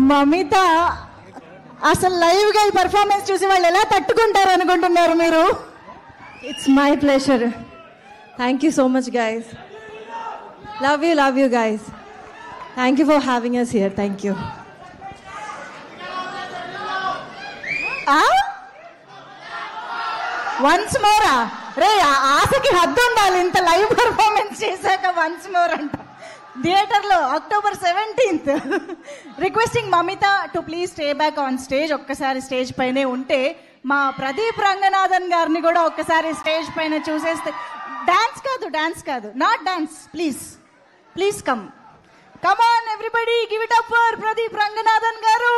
మమిత అసలు లైవ్ గా ఈ పర్ఫార్మెన్స్ చూసి వాళ్ళు ఎలా తట్టుకుంటారు అనుకుంటున్నారు మీరు? It's my pleasure. Thank you so much guys. Love you guys. Thank you for having us here. Thank you. Once మోరా రే, ఆశకి హద్దు ఉండాలి. ఇంత లైవ్ పర్ఫార్మెన్స్ చేశాక వన్స్ మోర్ అంట. థియేటర్లో October 17th. Requesting Mamitha to please stay back on stage. ఒక్కసారి స్టేజ్ పైనే ఉంటే మా ప్రదీప్ రంగనాథన్ గారిని కూడా ఒక్కసారి స్టేజ్ పైన చూసేస్తే. డాన్స్ కాదు not dance. Please come on everybody, give it up for Pradeep Ranganathan గారు.